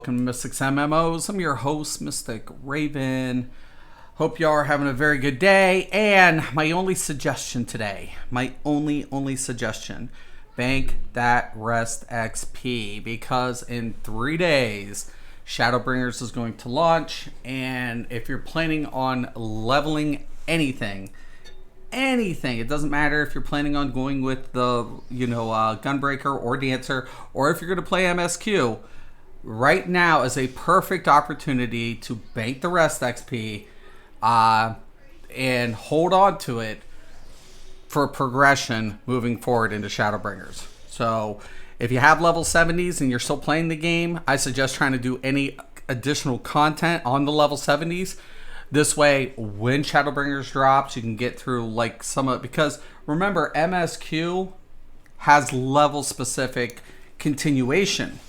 Welcome to Mystics MMOs. I'm your host, Mystic Raven. Hope you all are having a very good day. And my only suggestion today, my only suggestion, bank that rest XP because in 3 days, Shadowbringers is going to launch. And if you're planning on leveling anything, it doesn't matter if you're planning on going with the Gunbreaker or Dancer, or if you're going to play MSQ. Right now is a perfect opportunity to bank the rest XP and hold on to it for progression moving forward into Shadowbringers. So if you have level 70s and you're still playing the game, I suggest trying to do any additional content on the level 70s. This way, when Shadowbringers drops, you can get through like some of it. Because remember, MSQ has level specific continuation.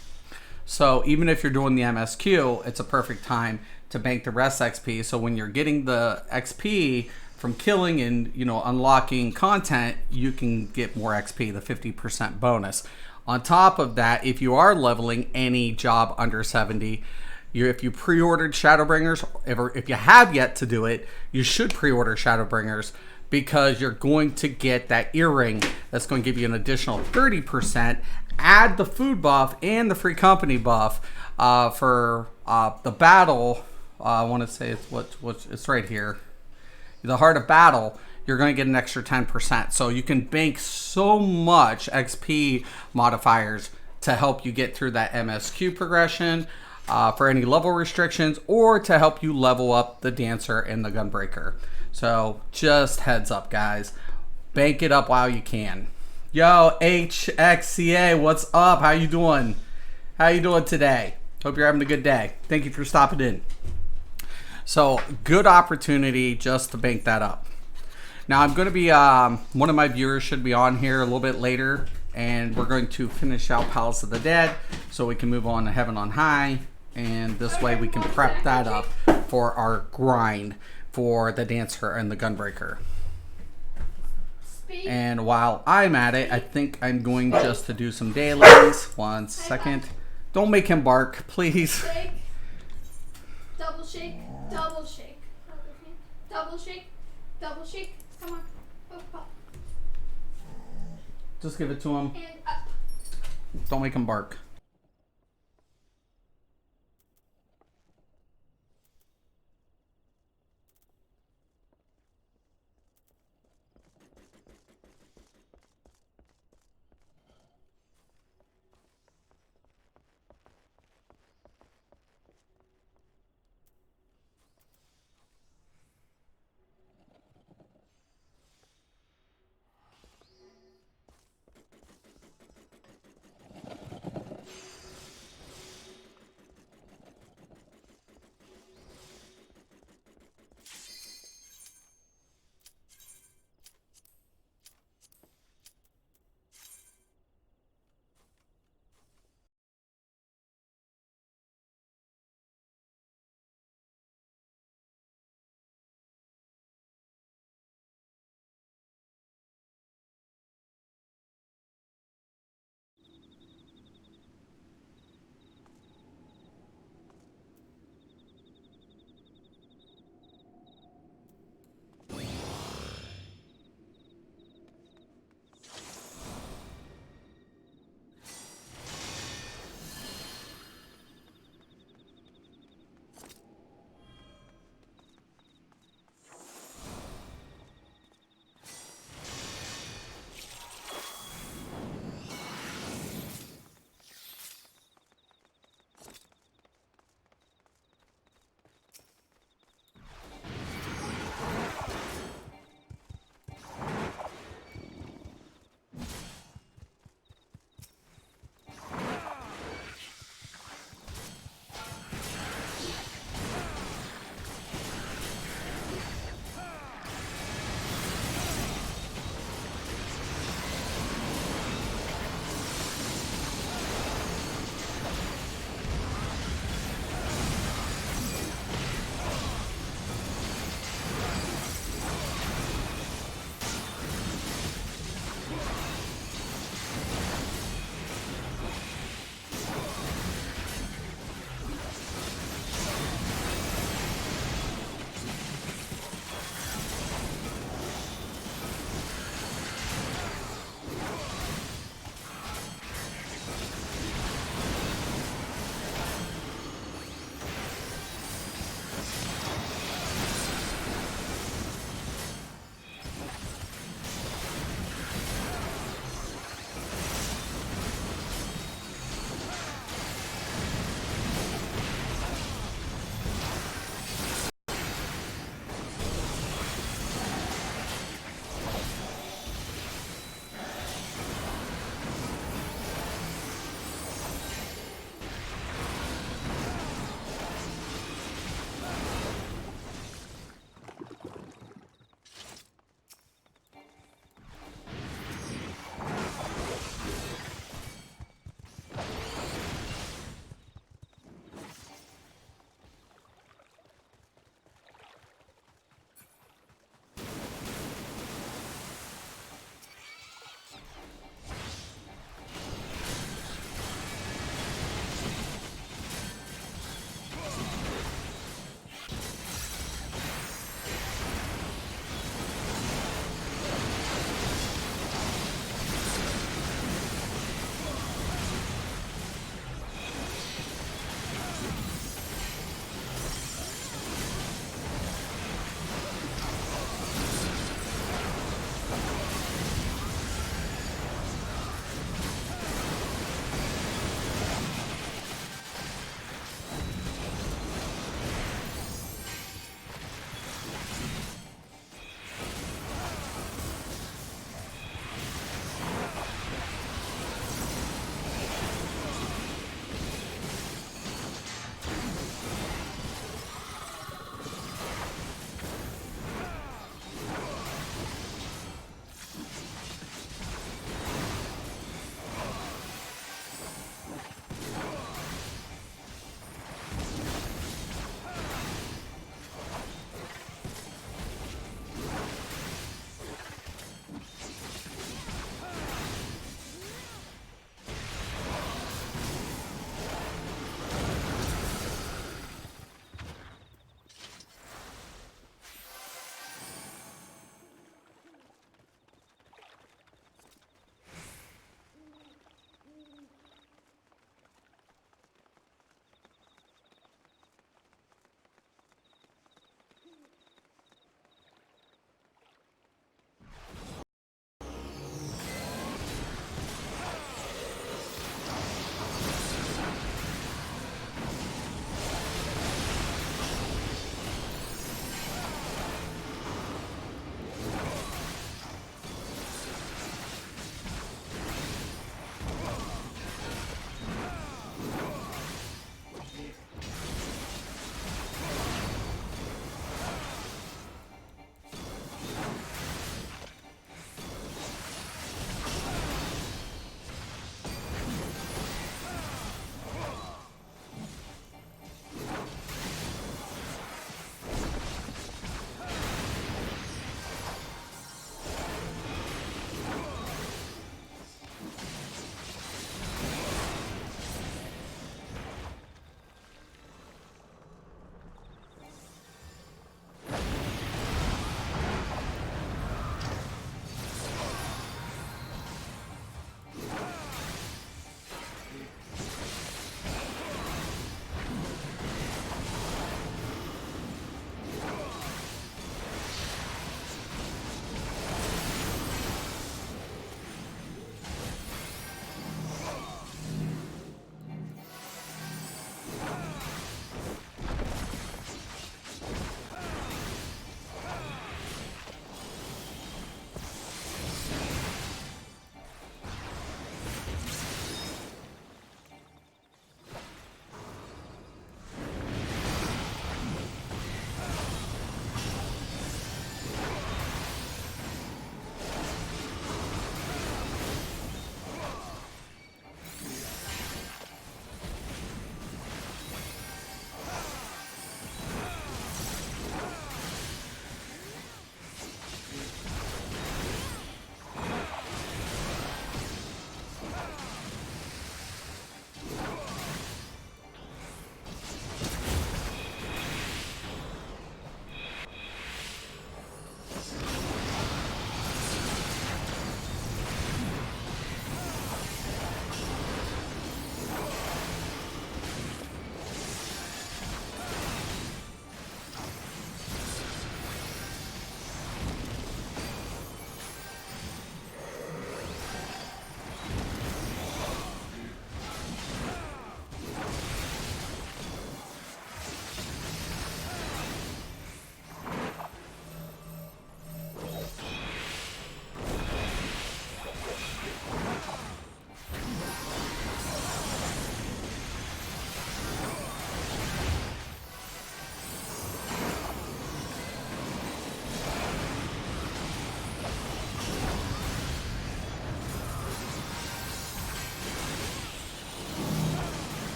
So even if you're doing the MSQ, it's a perfect time to bank the rest XP. So when you're getting the XP from killing and unlocking content, you can get more XP, the 50% bonus. On top of that, if you are leveling any job under 70, if you pre-ordered Shadowbringers, if you have yet to do it, you should pre-order Shadowbringers, because you're going to get that earring that's going to give you an additional 30%. Add the food buff and the free company buff for the battle. I want to say it's right here. The Heart of Battle. You're going to get an extra 10%. So you can bank so much XP modifiers to help you get through that MSQ progression for any level restrictions, or to help you level up the Dancer and the Gunbreaker. So just heads up, guys. Bank it up while you can. Yo, HXCA, what's up? How you doing? How you doing today? Hope you're having a good day. Thank you for stopping in. So, good opportunity just to bank that up. Now, I'm going to be, one of my viewers should be on here a little bit later, and we're going to finish out Palace of the Dead so we can move on to Heaven on High, and this way we can prep that up for our grind for the Dancer and the Gunbreaker. And while I'm at it, I think I'm going just to do some dailies. 1 second. Don't make him bark, please. Shake. Double shake. Double shake. Double shake. Double shake. Come on. Oh. Just give it to him. And up. Don't make him bark.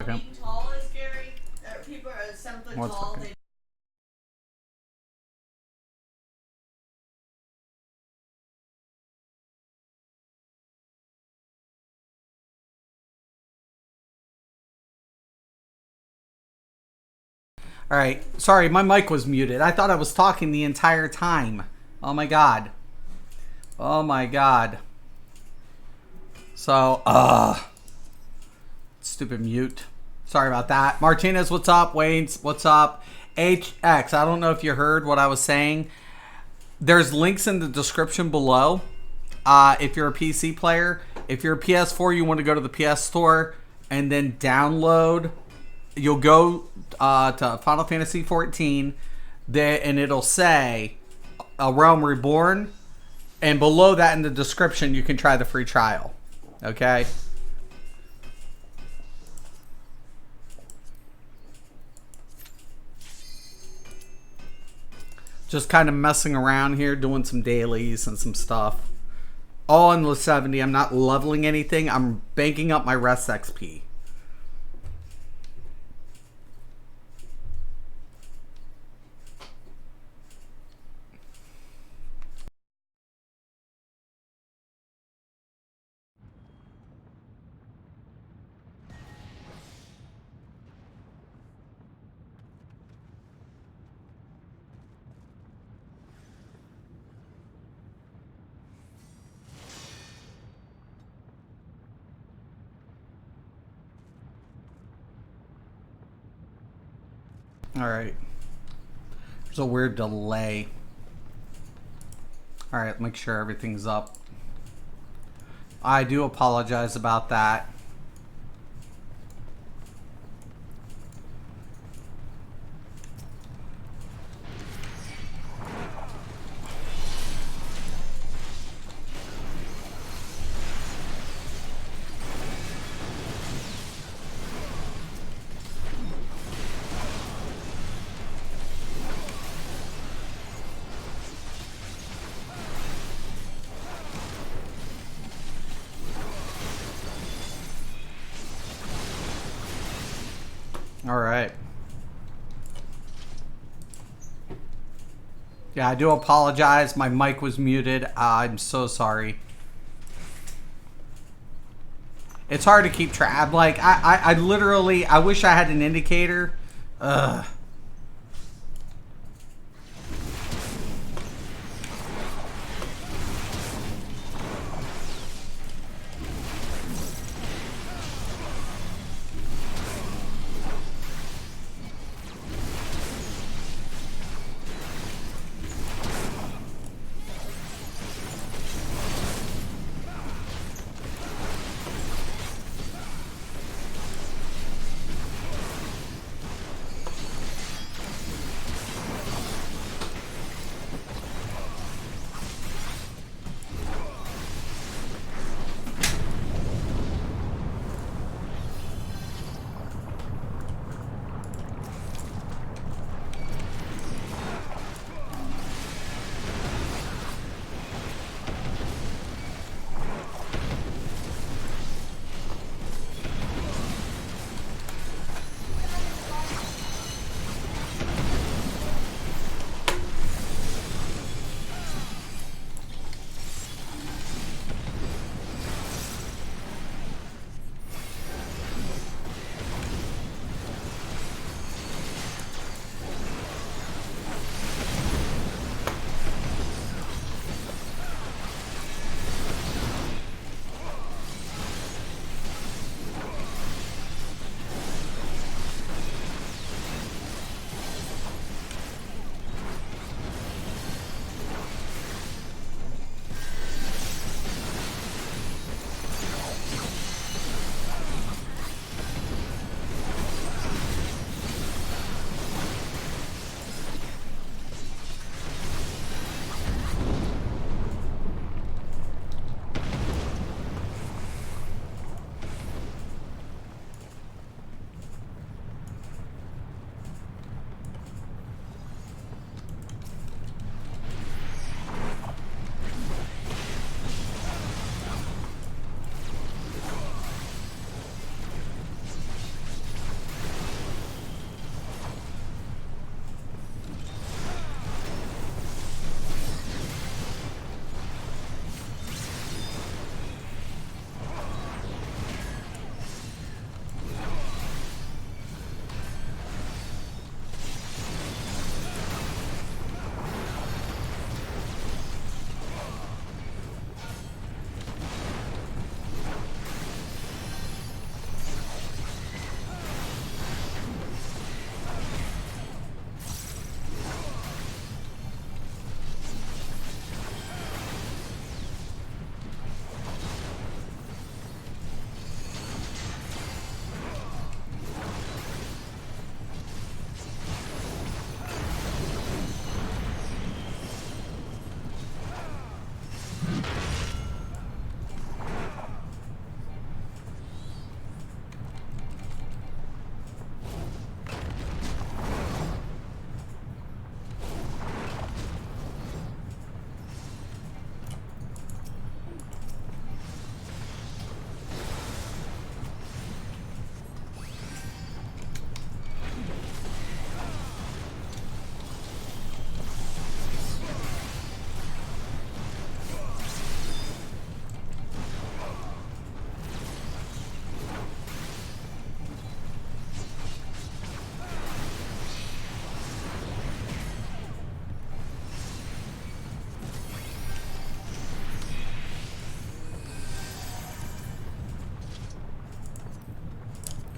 being tall is scary. People are 7 foot One tall. second. All right. Sorry, my mic was muted. I thought I was talking the entire time. Oh my god. Oh my god. So, stupid mute. Sorry about that. Martinez, what's up? Waynes, what's up? HX, I don't know if you heard what I was saying. There's links in the description below. If you're a PC player, if you're a PS4, you want to go to the PS Store and then download. You'll go to Final Fantasy 14, and it'll say A Realm Reborn, and below that in the description you can try the free trial. Okay. Just kind of messing around here, doing some dailies and some stuff. All in the 70. I'm not leveling anything. I'm banking up my rest XP. Alright. There's a weird delay. Alright, make sure everything's up. I do apologize about that. All right. Yeah, I do apologize. My mic was muted. I'm so sorry. It's hard to keep track. I'm like, I literally, I wish I had an indicator. Ugh.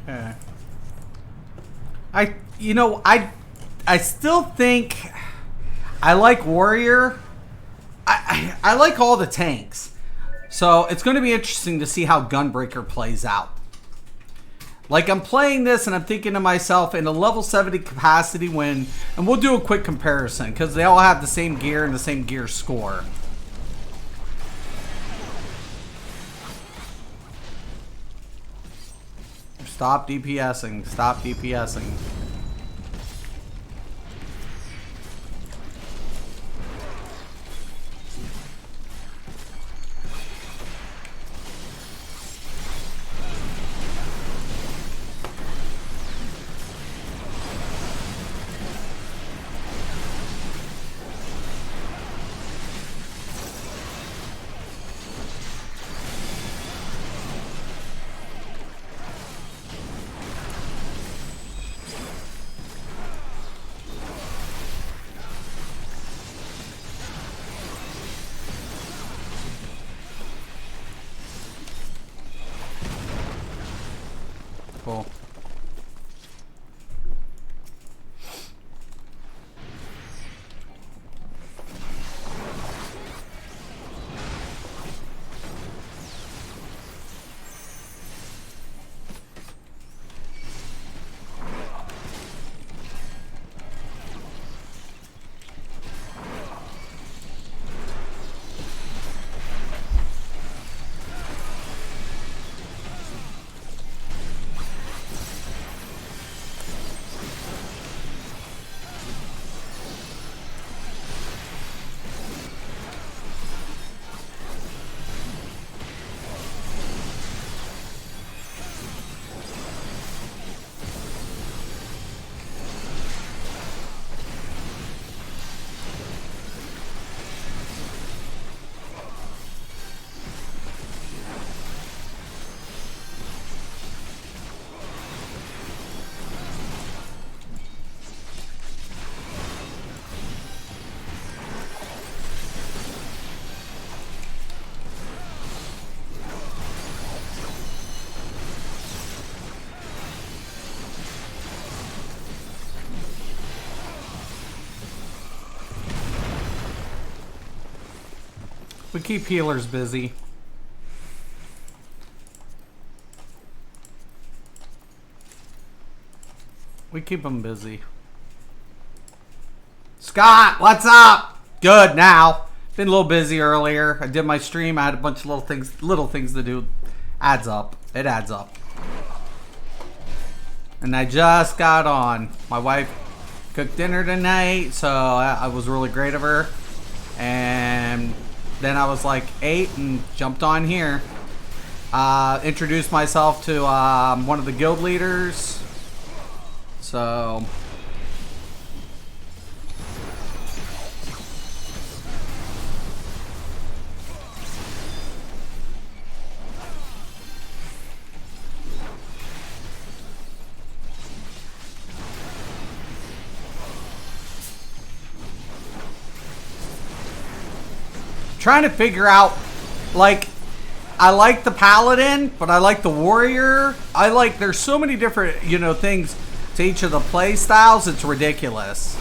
Okay. I still think I like Warrior. I like all the tanks. So it's going to be interesting to see how Gunbreaker plays out. Like, I'm playing this and I'm thinking to myself, in a level 70 capacity and we'll do a quick comparison because they all have the same gear and the same gear score. Stop DPSing. Stop DPSing. Cool. We keep healers busy. We keep them busy. Scott, what's up? Good now. Been a little busy earlier. I did my stream. I had a bunch of little things to do. Adds up. It adds up. And I just got on. My wife cooked dinner tonight, so I was really great of her. And then I was like 8 and jumped on here. Introduced myself to one of the guild leaders. So trying to figure out, like, I like the paladin, but I like the warrior. There's so many different, things to each of the play styles. It's ridiculous.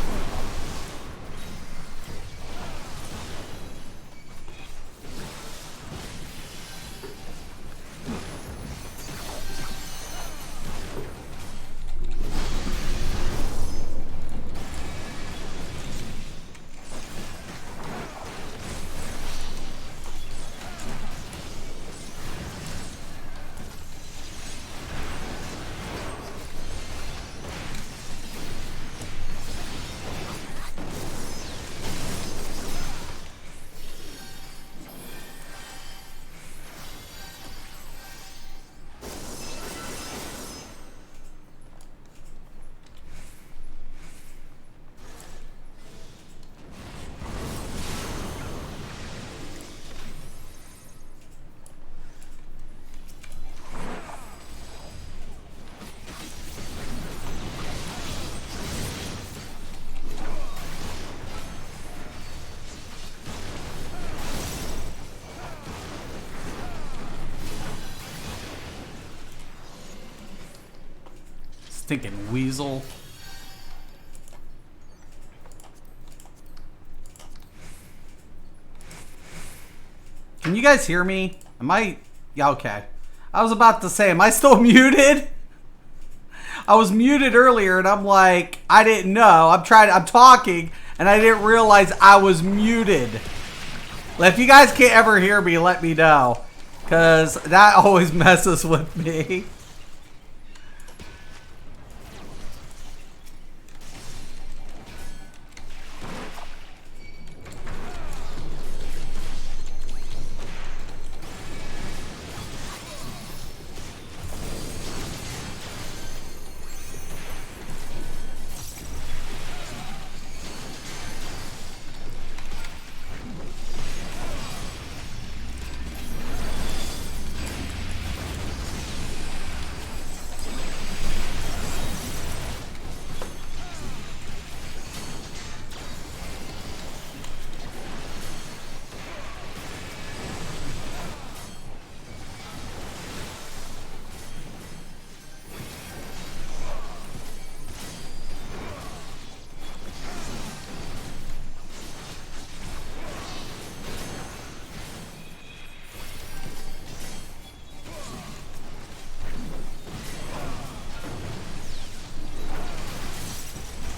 Stinking weasel. Can you guys hear me? Am I... Yeah, okay. I was about to say, am I still muted? I was muted earlier and I'm like, I didn't know. I'm talking and I didn't realize I was muted. If you guys can't ever hear me, let me know. Because that always messes with me.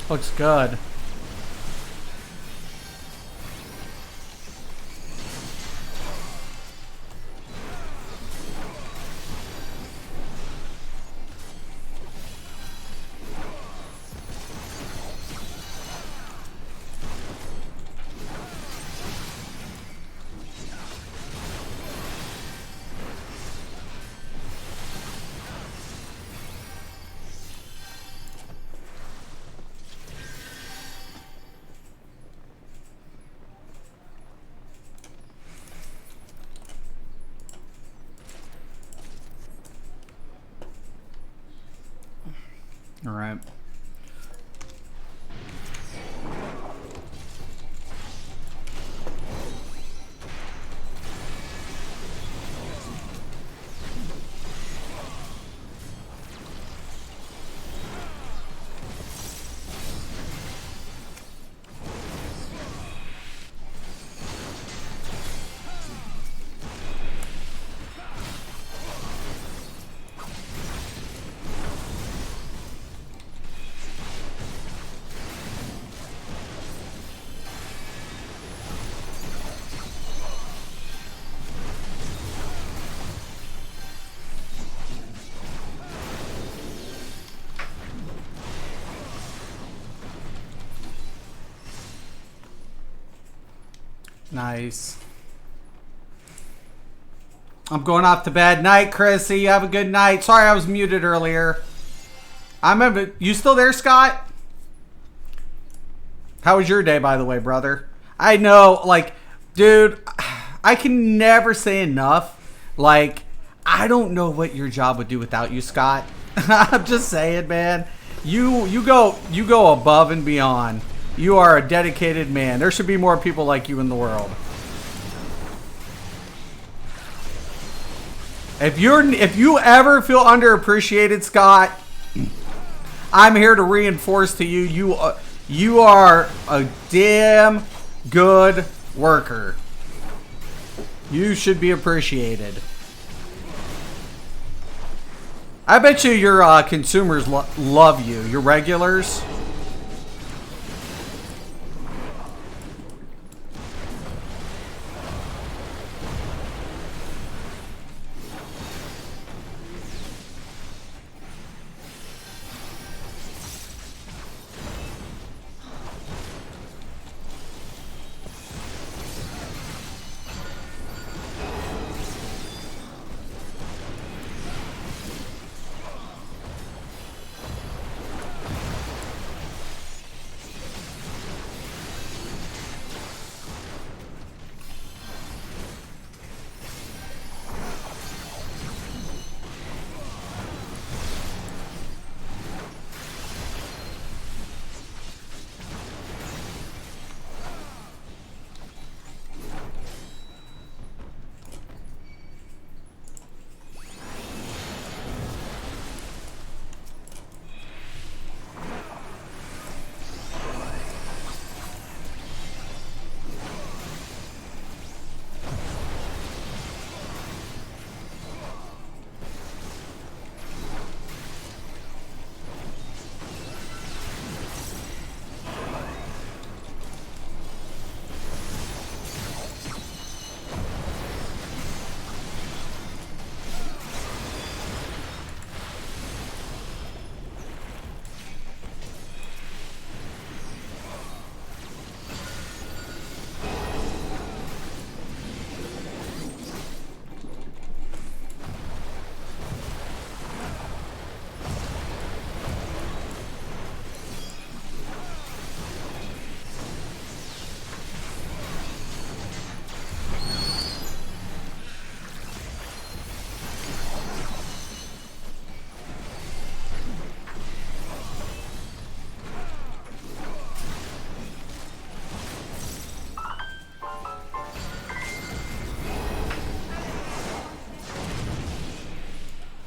Looks good. All right. Nice. I'm going off to bed. Night, Chrissy. Have a good night. Sorry I was muted earlier. I remember. You still there, Scott? How was your day, by the way, brother? I know, like, dude, I can never say enough. Like, I don't know what your job would do without you, Scott. I'm just saying, man. You go above and beyond. You are a dedicated man. There should be more people like you in the world. If you ever feel underappreciated, Scott, I'm here to reinforce to you you are a damn good worker. You should be appreciated. I bet you your consumers love you. Your regulars.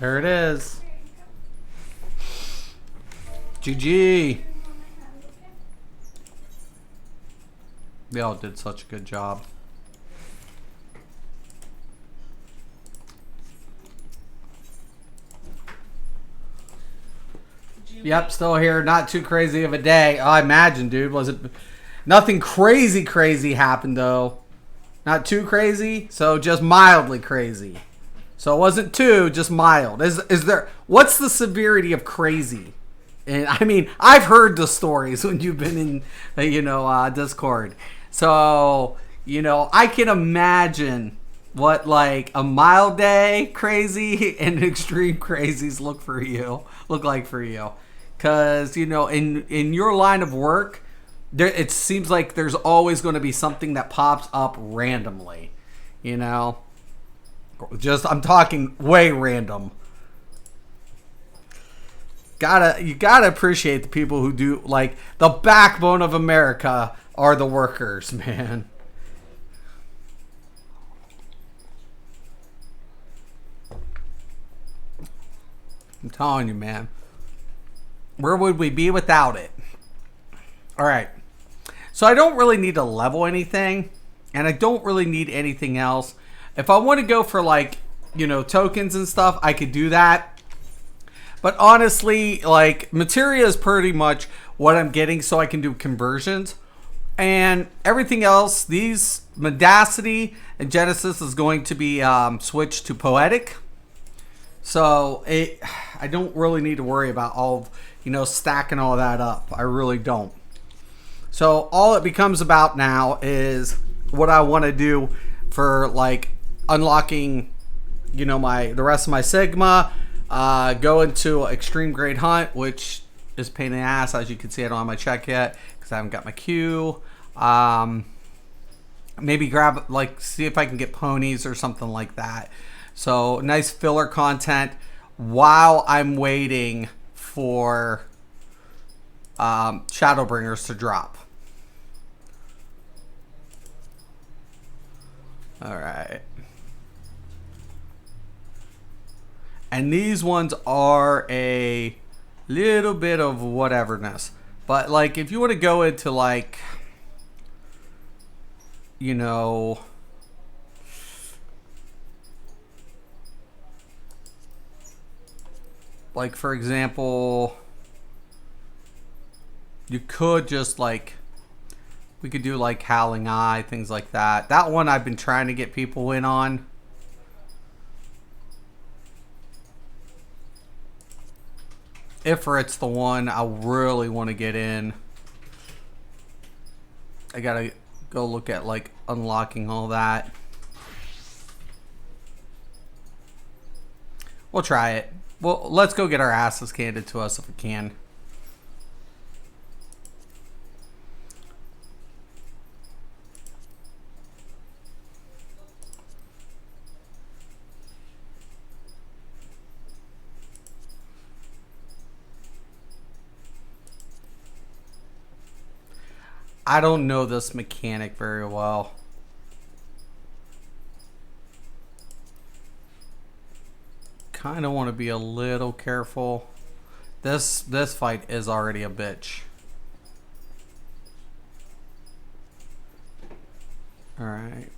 There it is. There you go. GG. Put them on my hand, okay? They all did such a good job. Did you Yep, still here. Not too crazy of a day. I imagine, dude. Was it? Nothing crazy happened though. Not too crazy, so just mildly crazy. So it wasn't too, just mild. Is there? What's the severity of crazy? And I mean, I've heard the stories when you've been in, Discord. So I can imagine what like a mild day crazy and extreme crazies look like for you. Because in your line of work, it seems like there's always going to be something that pops up randomly. Just I'm talking way random. You gotta appreciate the people who do, like, the backbone of America are the workers, man. I'm telling you, man. Where would we be without it? All right. So I don't really need to level anything, and I don't really need anything else. If I want to go for, like, tokens and stuff, I could do that. But honestly, like, materia is pretty much what I'm getting, so I can do conversions. And everything else, these Mendacity and Genesis is going to be switched to Poetic. So I don't really need to worry about all of, stacking all that up. I really don't. So all it becomes about now is what I want to do for, like, unlocking, the rest of my Sigma. Go into Extreme Grade Hunt, which is a pain in the ass. As you can see, I don't have my check yet because I haven't got my queue. Maybe grab, like, see if I can get ponies or something like that. So nice filler content while I'm waiting for Shadowbringers to drop. All right. And these ones are a little bit of whateverness. But, like, if you want to go into, like, like, for example, you could just, like, we could do, like, Howling Eye, things like that. That one I've been trying to get people in on. If it's the one I really want to get in. I gotta go look at, like, unlocking all that. We'll try it. Well, let's go get our asses handed to us if we can. I don't know this mechanic very well. Kind of want to be a little careful. This fight is already a bitch. All right.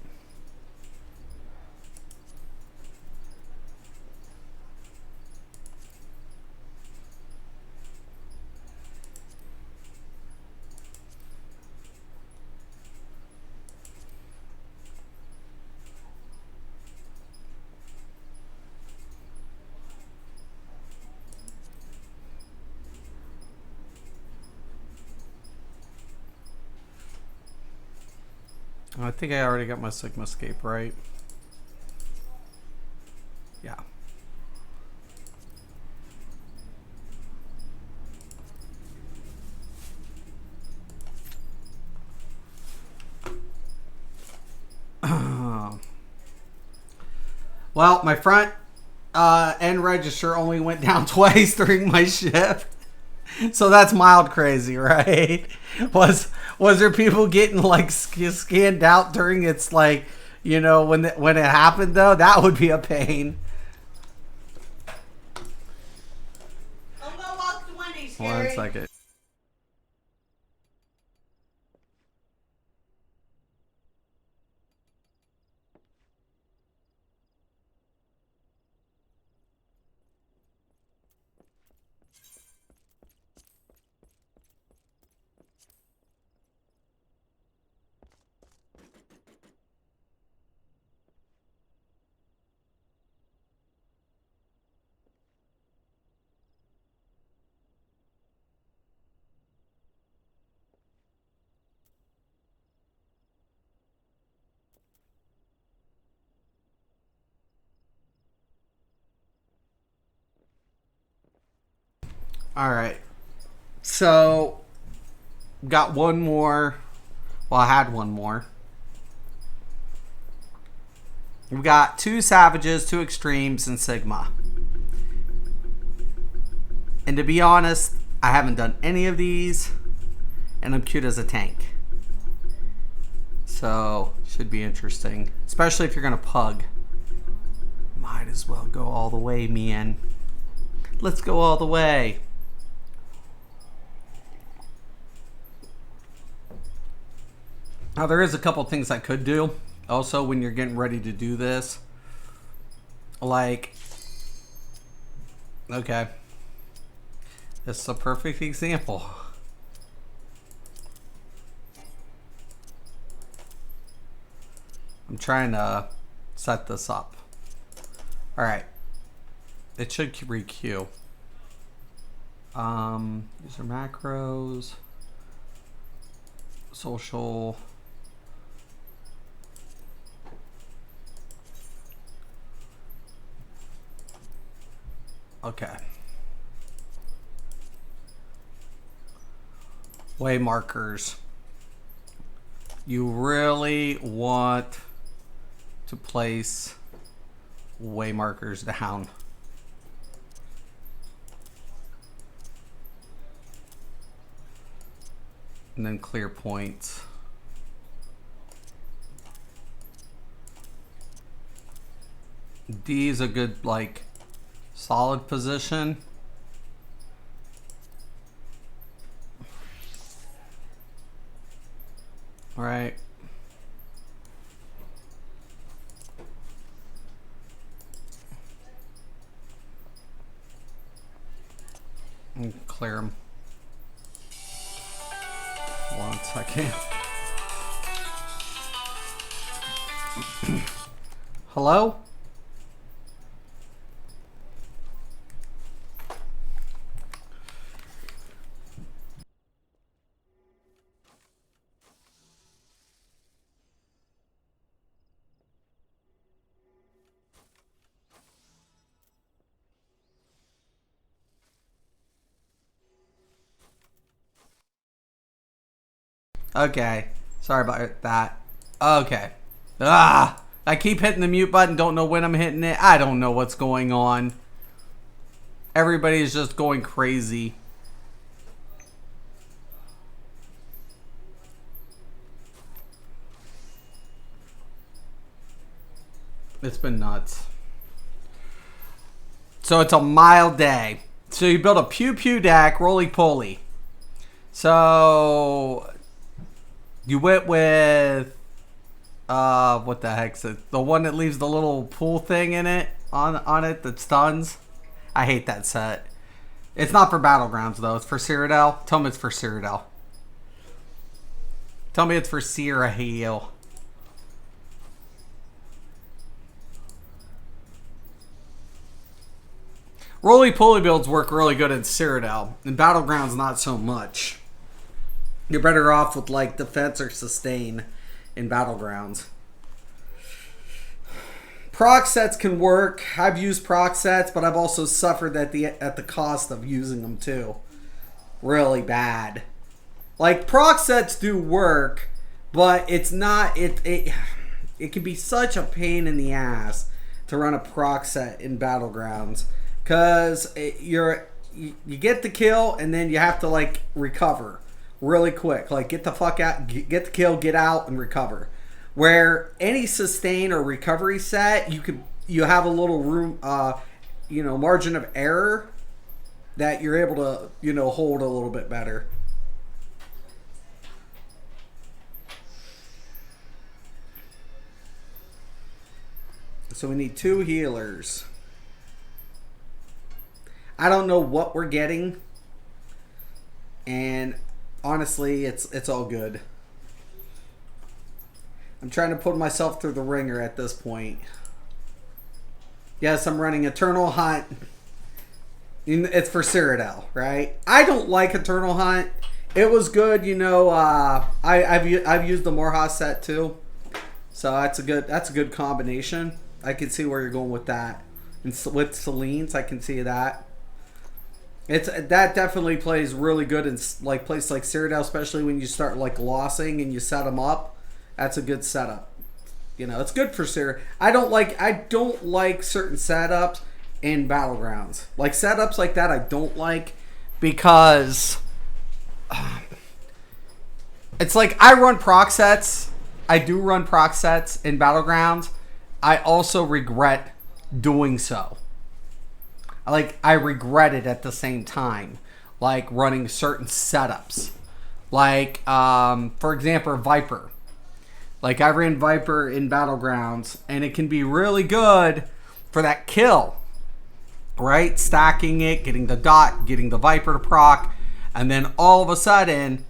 I think I already got my Sigma Escape right. Yeah. Well, my front end register only went down twice during my shift. So that's mild crazy, right? Was there people getting, like, scanned out during its, like, when it happened though? That would be a pain. scary. 1 second. All right. So, got one more. Well, I had one more. We've got 2 Savages, 2 Extremes, and Sigma. And to be honest, I haven't done any of these, and I'm cute as a tank. So, should be interesting. Especially if you're going to pug. Might as well go all the way, man. Let's go all the way. Now, there is a couple things I could do. Also, when you're getting ready to do this. Like, okay. This is a perfect example. I'm trying to set this up. Alright. It should re-queue. User macros. Social. Okay. Way markers. You really want to place way markers down. And then clear points. D is a good, like, solid position. All right. And clear them. 1 second. Hello? Okay. Sorry about that. Okay. I keep hitting the mute button. Don't know when I'm hitting it. I don't know what's going on. Everybody is just going crazy. It's been nuts. So it's a mild day. So you build a pew pew deck, roly poly. So you went with what the heck's it? The one that leaves the little pool thing in it on it that stuns. I hate that set. It's not for Battlegrounds though. It's for Cyrodiil. Tell me it's for Cyrodiil. Tell me it's for Cyrodiil. Roly-poly builds work really good in Cyrodiil. In Battlegrounds, not so much. You're better off with like defense or sustain in Battlegrounds. Proc sets can work. I've used proc sets, but I've also suffered at the cost of using them too. Really bad. Like proc sets do work, but it's not it can be such a pain in the ass to run a proc set in Battlegrounds. Cause you get the kill and then you have to like recover really quick. Like get the fuck out, get the kill, get out, and recover. Where any sustain or recovery set, you have a little room, margin of error that you're able to, hold a little bit better. So we need 2 healers. I don't know what we're getting, and honestly, it's all good. I'm trying to put myself through the ringer at this point. Yes, I'm running Eternal Hunt. It's for Cyrodiil, right? I don't like Eternal Hunt. It was good, I've used the Morhaus set too, so that's a good combination. I can see where you're going with that, and with Selene, I can see that. That definitely plays really good in like places like Cyrodiil, especially when you start like lossing and you set them up. That's a good setup. It's good for Cyrodiil. I don't like certain setups in Battlegrounds. Like setups like that I don't like, because it's like I run proc sets. I do run proc sets in Battlegrounds. I also regret doing so. I regret it at the same time. Like running certain setups. Like, for example, Viper. Like I ran Viper in Battlegrounds, and it can be really good for that kill. Right? Stacking it, getting the dot, getting the Viper to proc, and then all of a sudden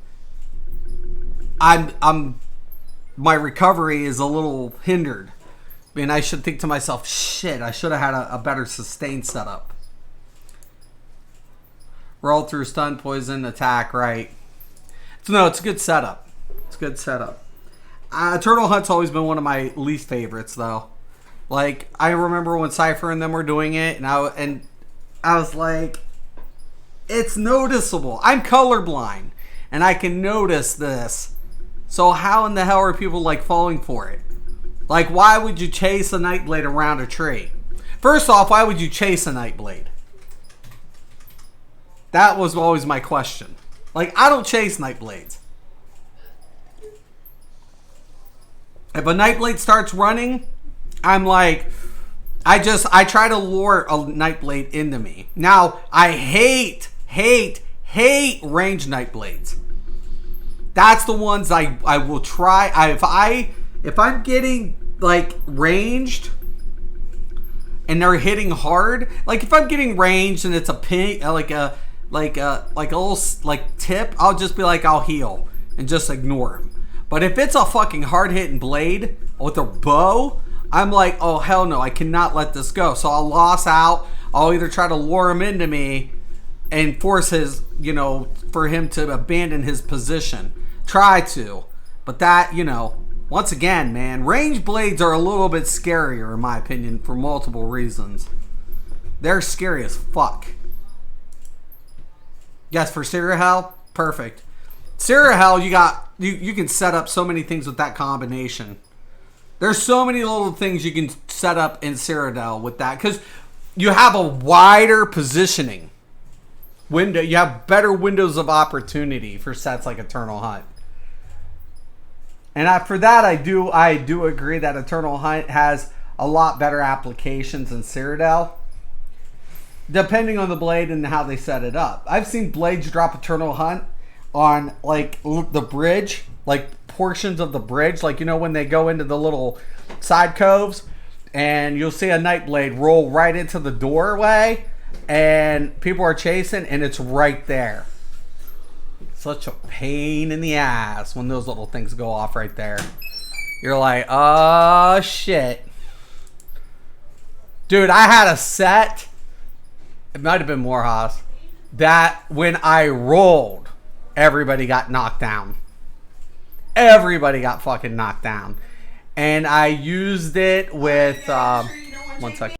my recovery is a little hindered. And I should think to myself, shit, I should have had a better sustain setup. Roll through stun, poison, attack, right? So no, it's a good setup. It's a good setup. Eternal Hunt's always been one of my least favorites, though. Like, I remember when Cypher and them were doing it, and I was like, it's noticeable. I'm colorblind, and I can notice this. So how in the hell are people, like, falling for it? Like, why would you chase a Nightblade around a tree? First off, why would you chase a Nightblade? That was always my question. Like, I don't chase Nightblades. If a Nightblade starts running, I'm like, I try to lure a Nightblade into me. Now, I hate range Nightblades. That's the ones I will try. If I'm getting like ranged and they're hitting hard, like if I'm getting ranged and it's a ping, like a little like tip, I'll just be like, I'll heal and just ignore him. But if it's a fucking hard hitting blade with a bow, I'm like, oh hell no, I cannot let this go. So I'll loss out. I'll either try to lure him into me and force his, for him to abandon his position. Try to. But that, once again, man, range blades are a little bit scarier in my opinion for multiple reasons. They're scary as fuck. Yes, for Cyrodiil, perfect. Cyrodiil, you can set up so many things with that combination. There's so many little things you can set up in Cyrodiil with that, because you have a wider positioning window. You have better windows of opportunity for sets like Eternal Hunt. And for that, I do agree that Eternal Hunt has a lot better applications than Cyrodiil, depending on the blade and how they set it up. I've seen blades drop Eternal Hunt on like the bridge, like portions of the bridge, like when they go into the little side coves, and you'll see a Nightblade roll right into the doorway, and people are chasing, and it's right there. Such a pain in the ass when those little things go off right there. You're like, oh shit. Dude, I had a set, it might have been Morhaus, that when I rolled, everybody got knocked down. Everybody got fucking knocked down. And I used it with, one second.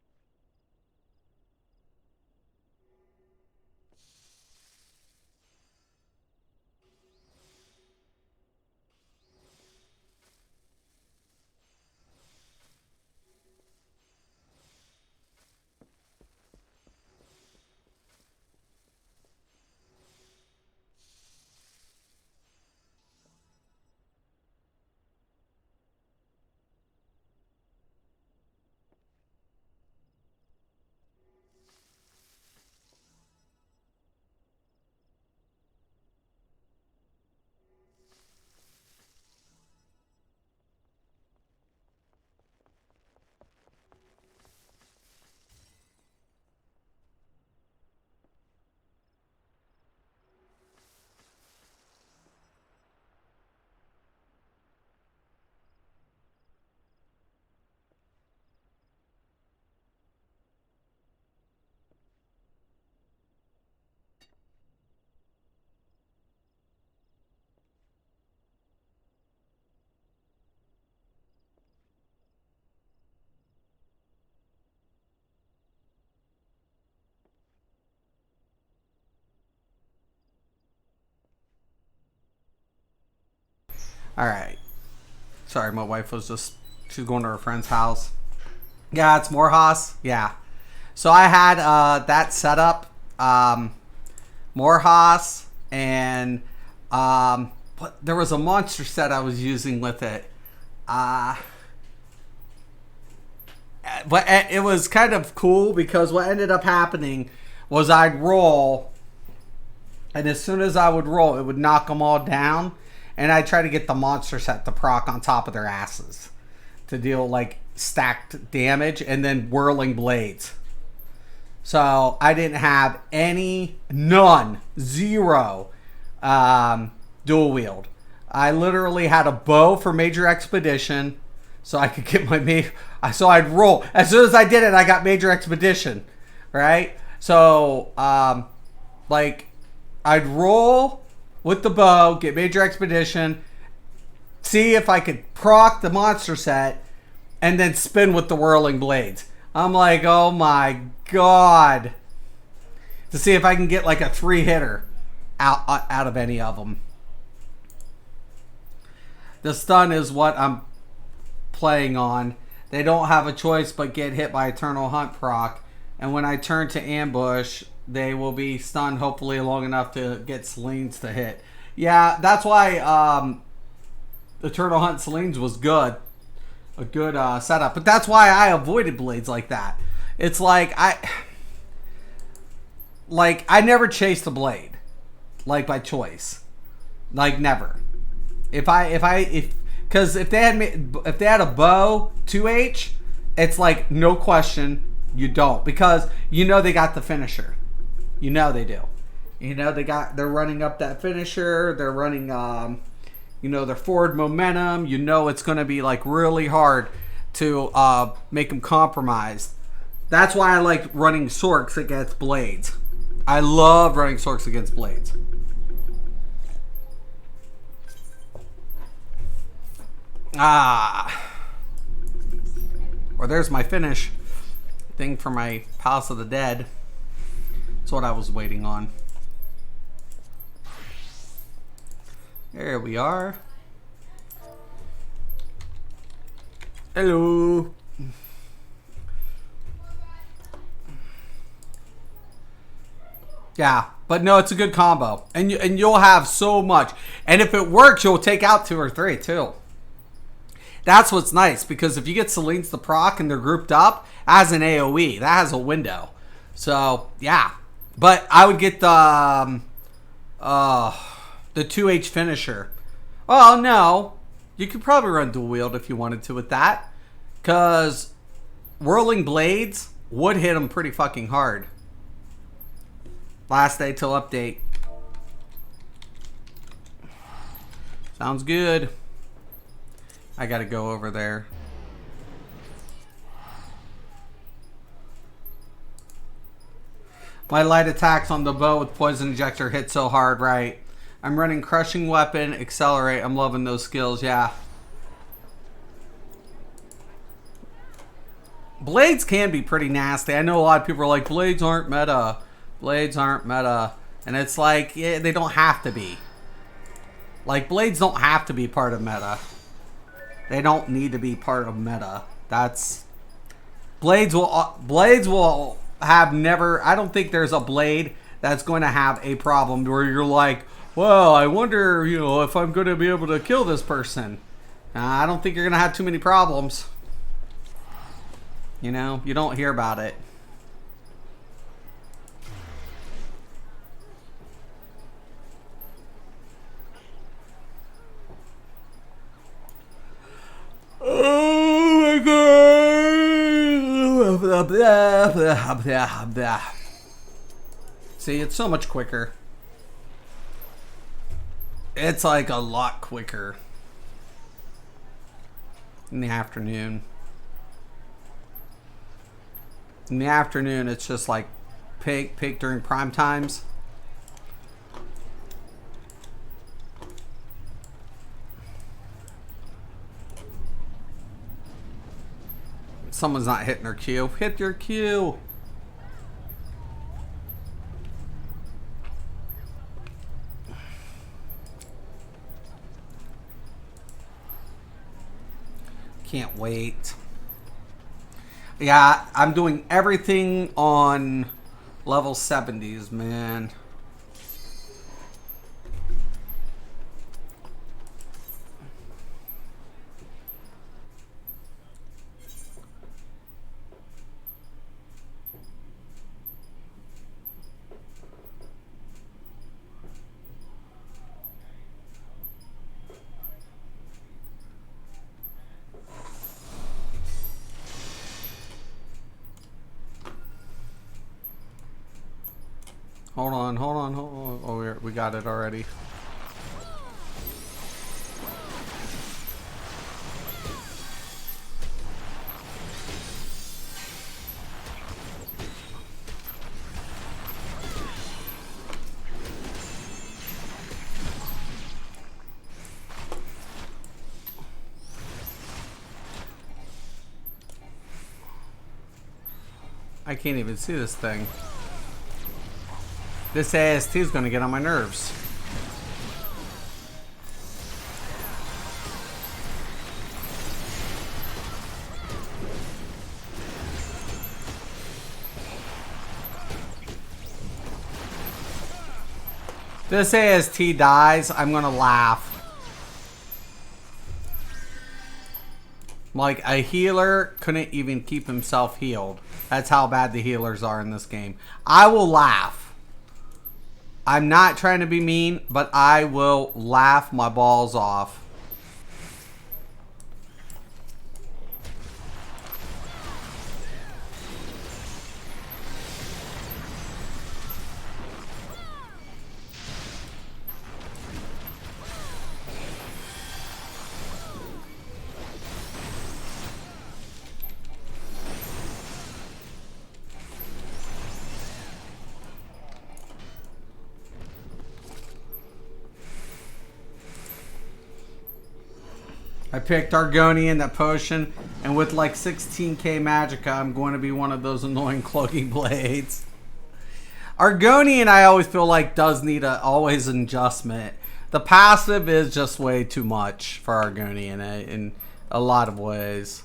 All right. Sorry, my wife was just, she's going to her friend's house. Yeah, it's Morehouse. Yeah. So I had that set up. Morehouse and there was a monster set I was using with it. But it was kind of cool because what ended up happening was I'd roll, and as soon as I would roll, it would knock them all down, and I'd try to get the monster set to proc on top of their asses to deal like stacked damage and then whirling blades. So I didn't have zero dual wield. I literally had a bow for Major Expedition, so I could get so I'd roll. As soon as I did it, I got Major Expedition, right? So, like, I'd roll with the bow, get Major Expedition, see if I could proc the monster set, and then spin with the whirling blades. I'm like, oh my god. To see if I can get like a 3-hitter out of any of them. The stun is what I'm playing on. They don't have a choice but get hit by Eternal Hunt proc. And when I turn to ambush, they will be stunned hopefully long enough to get Selene to hit. Yeah, that's why Eternal Hunt Selene was good. A good setup. But that's why I avoided blades like that. It's like I never chased a blade. Like by choice. Like never. Because if they had a bow 2H, it's like no question you don't, because you know they got the finisher. You know they do. You know they're running up that finisher. They're running their forward momentum. You know it's going to be like really hard to make them compromised. That's why I like running Sorks against blades. I love running Sorks against blades. Or there's my finish thing for my Palace of the Dead. That's what I was waiting on. There we are. Hello. Yeah, but no, it's a good combo, and you'll have so much, and if it works, you'll take out 2 or 3 too. That's what's nice, because if you get Selene's the proc and they're grouped up as an AoE, that has a window. So yeah, but I would get the 2H finisher. Oh no, you could probably run dual wield if you wanted to with that, because whirling blades would hit them pretty fucking hard. Last day till update. Sounds good. I gotta go over there. My light attacks on the bow with poison injector hit so hard, right? I'm running crushing weapon, accelerate. I'm loving those skills, yeah. Blades can be pretty nasty. I know a lot of people are like, blades aren't meta. Blades aren't meta. And it's like, yeah, they don't have to be. Like, blades don't have to be part of meta. They don't need to be part of meta. That's... Blades will have never... I don't think there's a blade that's going to have a problem where you're like, well, I wonder, if I'm going to be able to kill this person. I don't think you're going to have too many problems. You don't hear about it. Oh my god. See, it's so much quicker. It's like a lot quicker in the afternoon. In the afternoon, it's just like peak during prime times. Someone's not hitting their Q. Hit your Q. Can't wait. Yeah, I'm doing everything on level 70s, man. Hold on, hold on, hold on. Oh, we got it already. I can't even see this thing. This AST is going to get on my nerves. This AST dies, I'm going to laugh. Like, a healer couldn't even keep himself healed. That's how bad the healers are in this game. I will laugh. I'm not trying to be mean, but I will laugh my balls off. I picked Argonian, that potion, and with like 16k magicka, I'm going to be one of those annoying cloaking blades. Argonian, I always feel like does need always an adjustment. The passive is just way too much for Argonian in a lot of ways.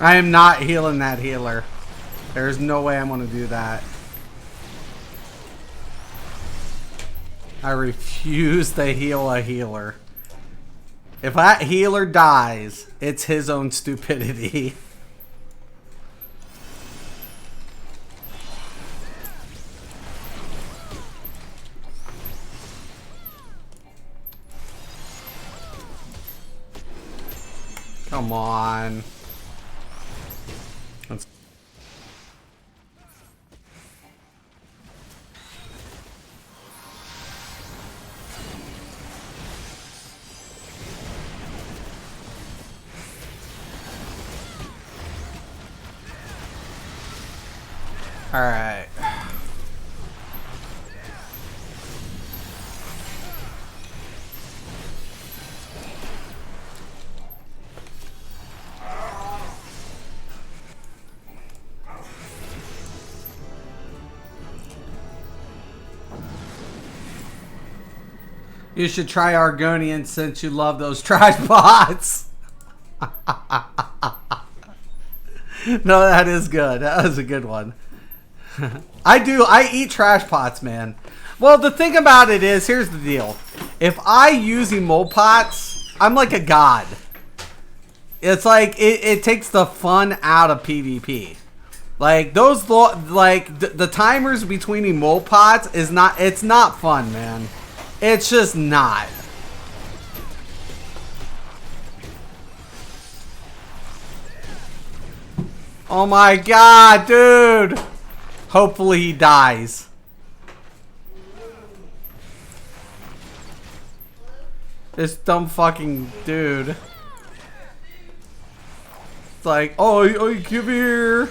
I am not healing that healer. There's no way I'm going to do that. I refuse to heal a healer. If that healer dies, it's his own stupidity. Come on. Let's all right. You should try Argonian since you love those trash bots. No, that is good. That was a good one. I eat trash pots, man. Well, the thing about it is, here's the deal. If I use emote pots, I'm like a god. It's like, it takes the fun out of PvP. Like, the timers between emote pots is not, it's not fun, man. It's just not. Oh my god, dude. Hopefully he dies. This dumb fucking dude. It's like, oh, give here.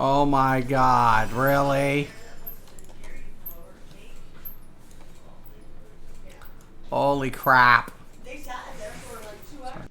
Oh my god, really? Holy crap. They sat there for like 2 hours.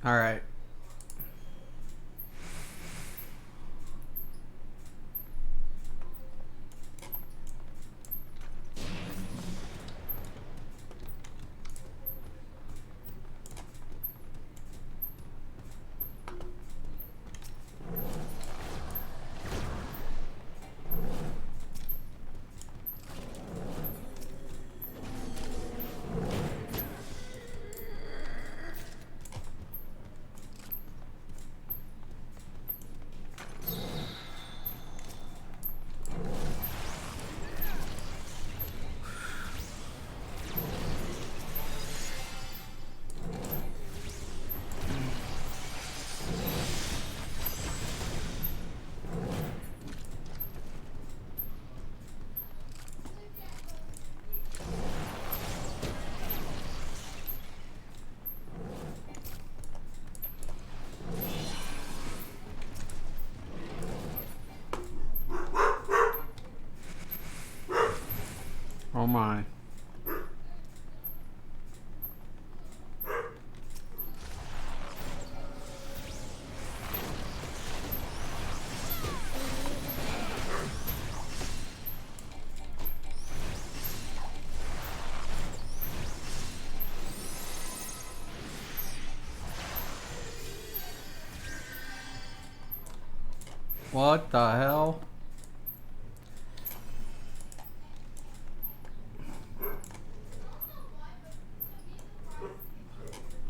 All right. Oh my. What the hell?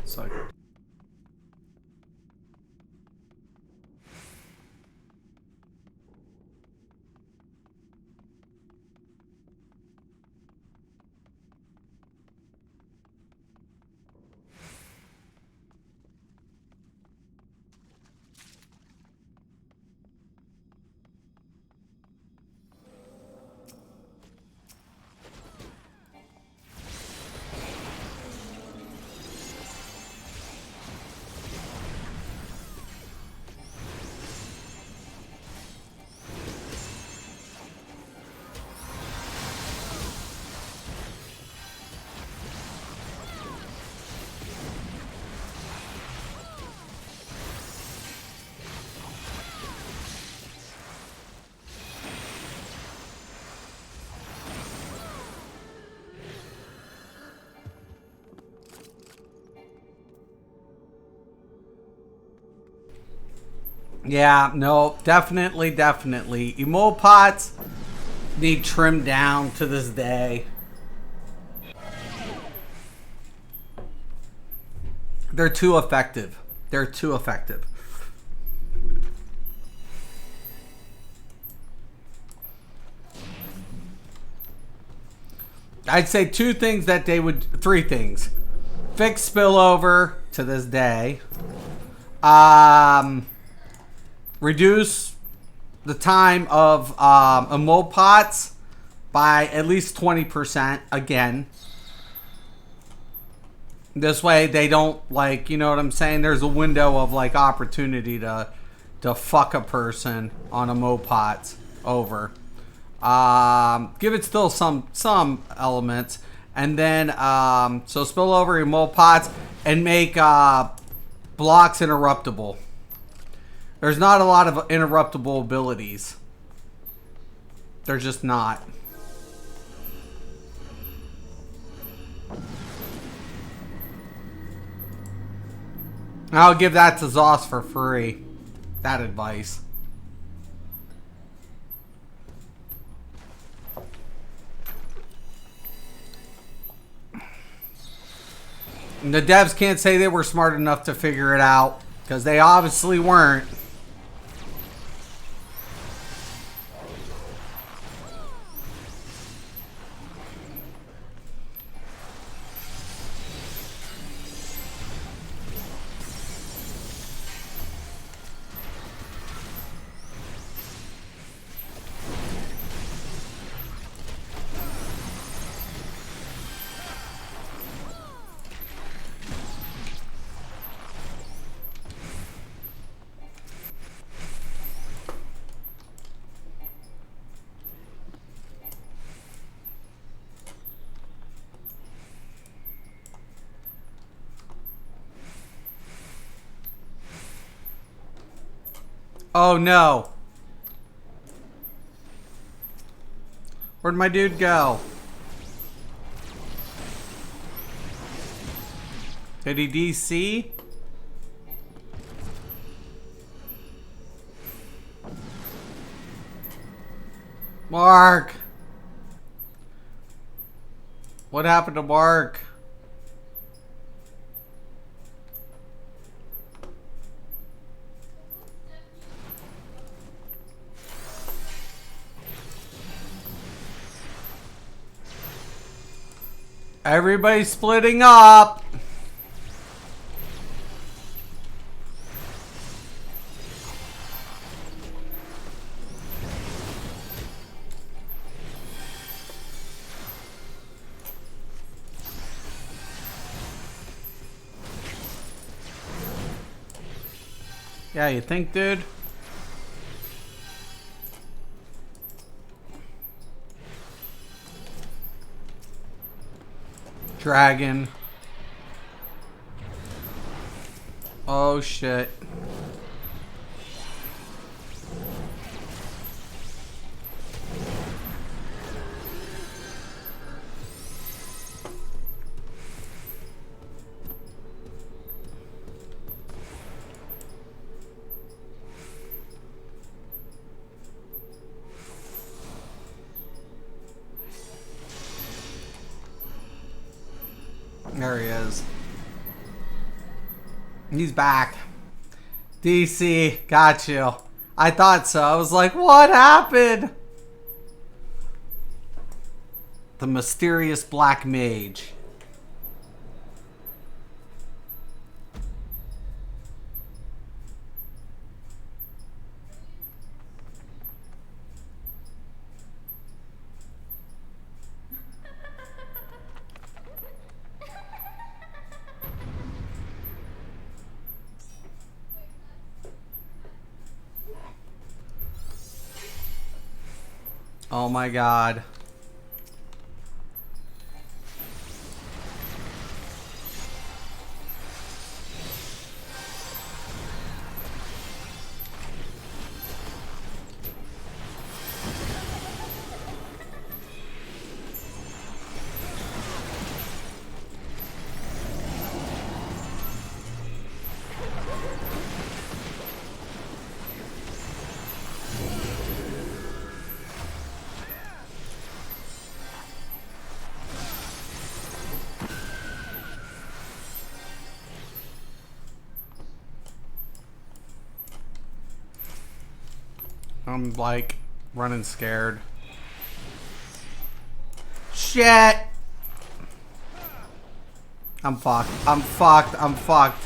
It's like yeah, no, definitely. Emote pots need trimmed down to this day. They're too effective. I'd say three things. Fix spillover to this day. Reduce the time of emote pots by at least 20% again. This way they don't, like, you know what I'm saying? There's a window of like opportunity to fuck a person on emote pots over. Give it still some elements, and then so spill over emote pots and make blocks interruptible. There's not a lot of interruptible abilities. They're just not. I'll give that to Zoss for free. That advice. And the devs can't say they were smart enough to figure it out, because they obviously weren't. Oh no. Where'd my dude go? Did he DC? Mark! What happened to Mark? Everybody's splitting up. Yeah, you think, dude? Dragon. Oh shit. There he is. He's back. DC, got you. I thought so. I was like, what happened? The mysterious black mage. Oh my god. I'm like running scared. Shit! I'm fucked. I'm fucked. I'm fucked.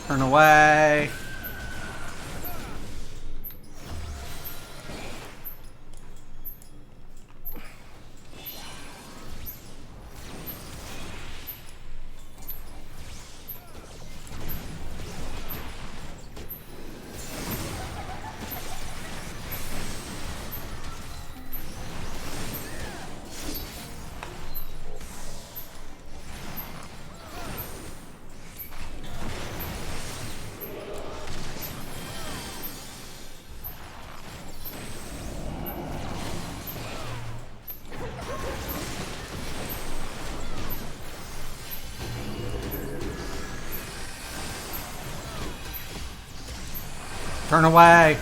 Turn away. Turn away.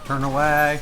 Turn away.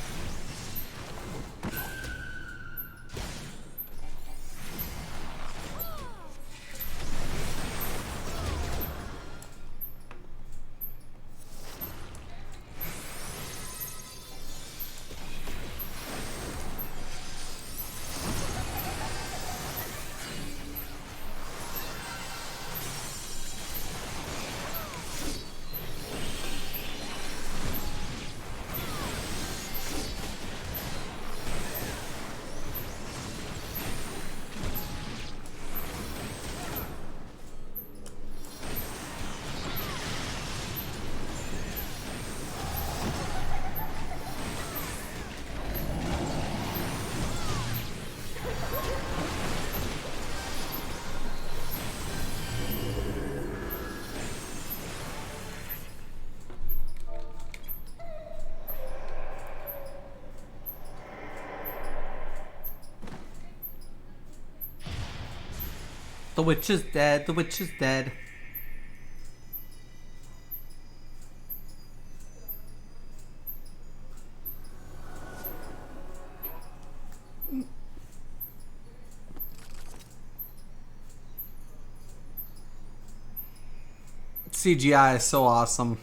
The witch is dead. The witch is dead. CGI is so awesome.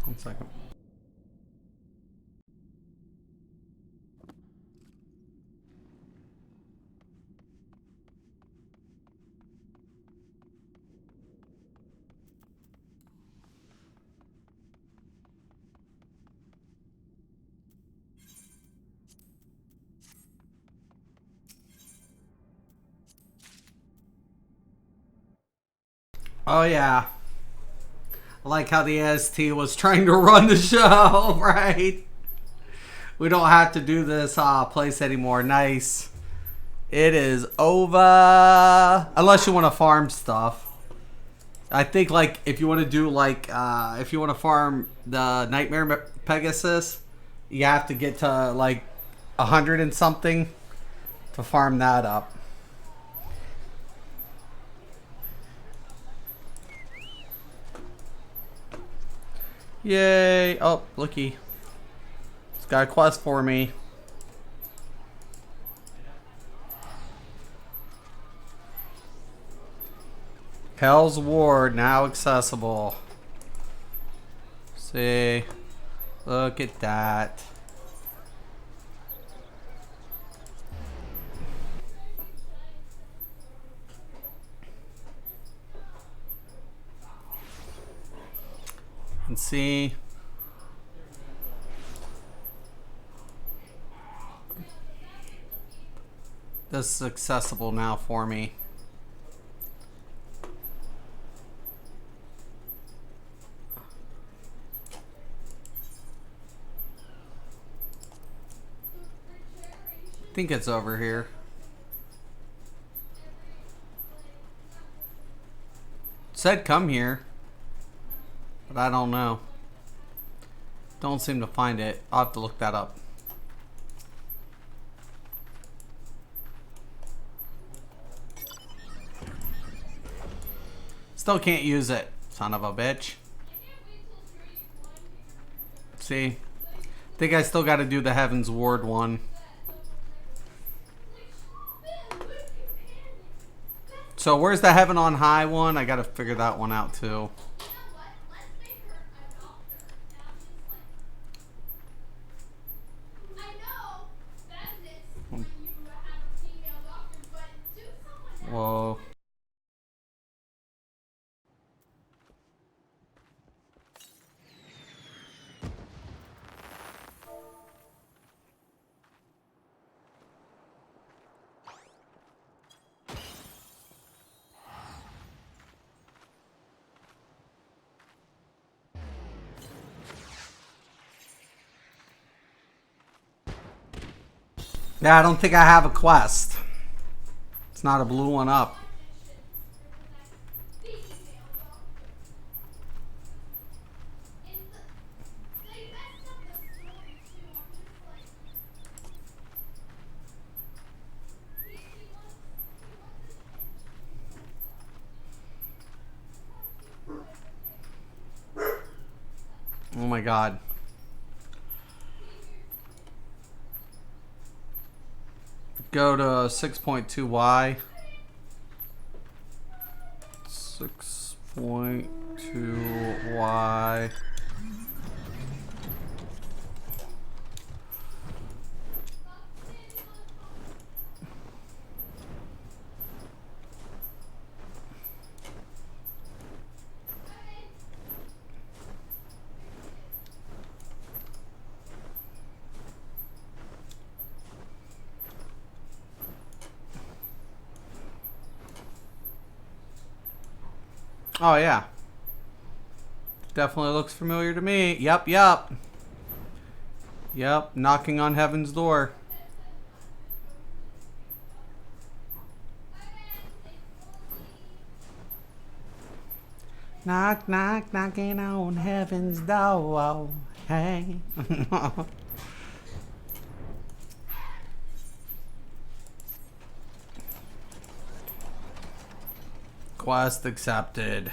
One second. Oh yeah. I like how the ST was trying to run the show, right? We don't have to do this place anymore. Nice. It is over. Unless you want to farm stuff. I think like if you want to do like if you want to farm the Nightmare Pegasus, you have to get to like 100 and something to farm that up. Yay! Oh, looky. It's got a quest for me. Hell's Ward now accessible. See, look at that. And see. This is accessible now for me. I think it's over here. It said come here. But I don't know. Don't seem to find it. I'll have to look that up. Still can't use it, son of a bitch. See? I think I still got to do the Heaven's Ward one. So where's the Heaven on High one? I got to figure that one out too. Yeah, I don't think I have a quest. It's not a blue one up. Oh my god. Go to 6.2y. 6.2y. Oh yeah. Definitely looks familiar to me. Yep, yep. Yep, knocking on heaven's door. Knock, knock, knocking on heaven's door. Hey. Quest accepted.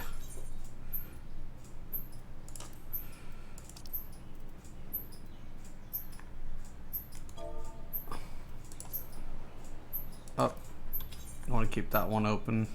Oh, I want to keep that one open.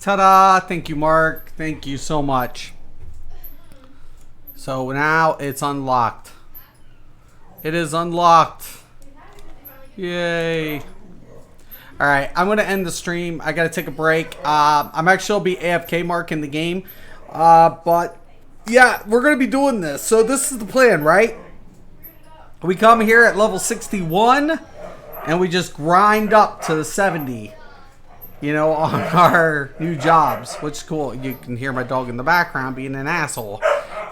Ta-da! Thank you, Mark. Thank you so much. So now it's unlocked. It is unlocked. Yay. Alright, I'm going to end the stream. I got to take a break. I'm actually be AFK Mark in the game. But, yeah, we're going to be doing this. So this is the plan, right? We come here at level 61, and we just grind up to the 70. You know, on our new jobs, which is cool. You can hear my dog in the background being an asshole.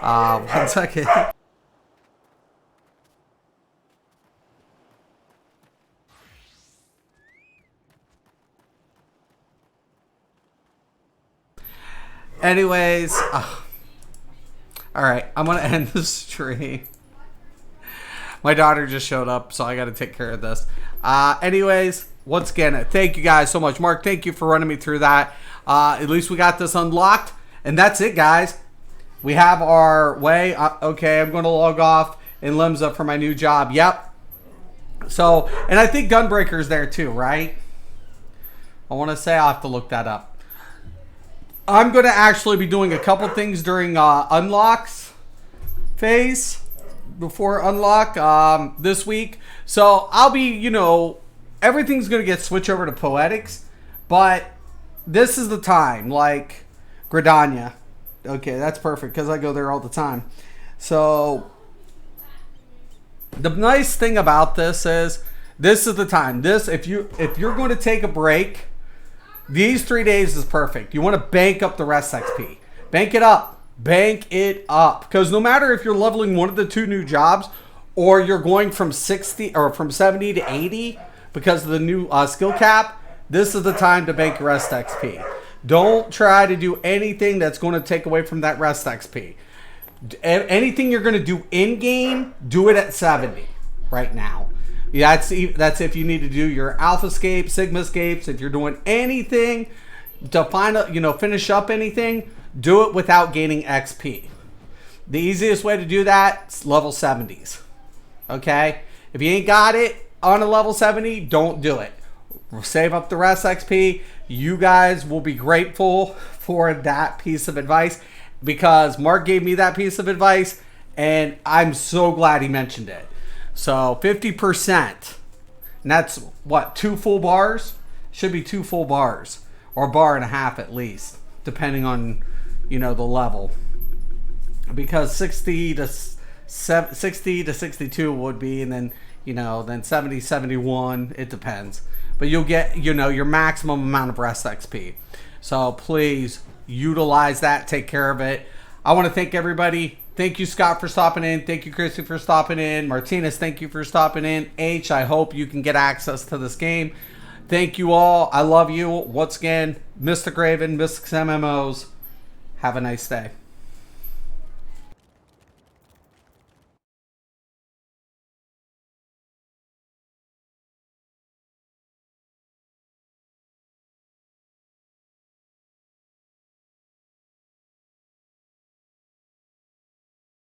1 second. Anyways, all right, I'm gonna end the stream. My daughter just showed up, so I got to take care of this. Anyways, once again, thank you guys so much. Mark, thank you for running me through that. At least we got this unlocked, and that's it, guys. We have our way. Okay, I'm going to log off in Limsa for my new job. Yep. So, and I think Gunbreaker's there too, right? I want to say I'll have to look that up. I'm going to actually be doing a couple things during unlocks phase before unlock this week. So I'll be, you know, everything's going to get switched over to Poetics, but this is the time, like Gridania. Okay, that's perfect because I go there all the time. So the nice thing about this is the time. If you're going to take a break, these 3 days is perfect. You want to bank up the rest XP. Bank it up. Bank it up. Because no matter if you're leveling one of the two new jobs or you're going from 60 or from 70 to 80 because of the new skill cap, this is the time to bank rest XP. Don't try to do anything that's going to take away from that rest XP. Anything you're going to do in-game, do it at 70 right now. That's if you need to do your Alpha Escape, Sigma Escapes. If you're doing anything to finish up anything, do it without gaining XP. The easiest way to do that is level 70s. Okay? If you ain't got it on a level 70, don't do it. Save up the rest XP. You guys will be grateful for that piece of advice because Mark gave me that piece of advice and I'm so glad he mentioned it. So 50%, and that's what, 2 full bars? Should be 2 full bars or a bar and a half at least, depending on, you know, the level. Because 60 to 62 would be, and then, you know, then 70, 71, it depends. But you'll get, you know, your maximum amount of rest XP. So please utilize that. Take care of it. I want to thank everybody. Thank you, Scott, for stopping in. Thank you, Chrissy, for stopping in. Martinez, thank you for stopping in. H, I hope you can get access to this game. Thank you all. I love you. Once again, Mystic Raven, Mystics MMOs. Have a nice day.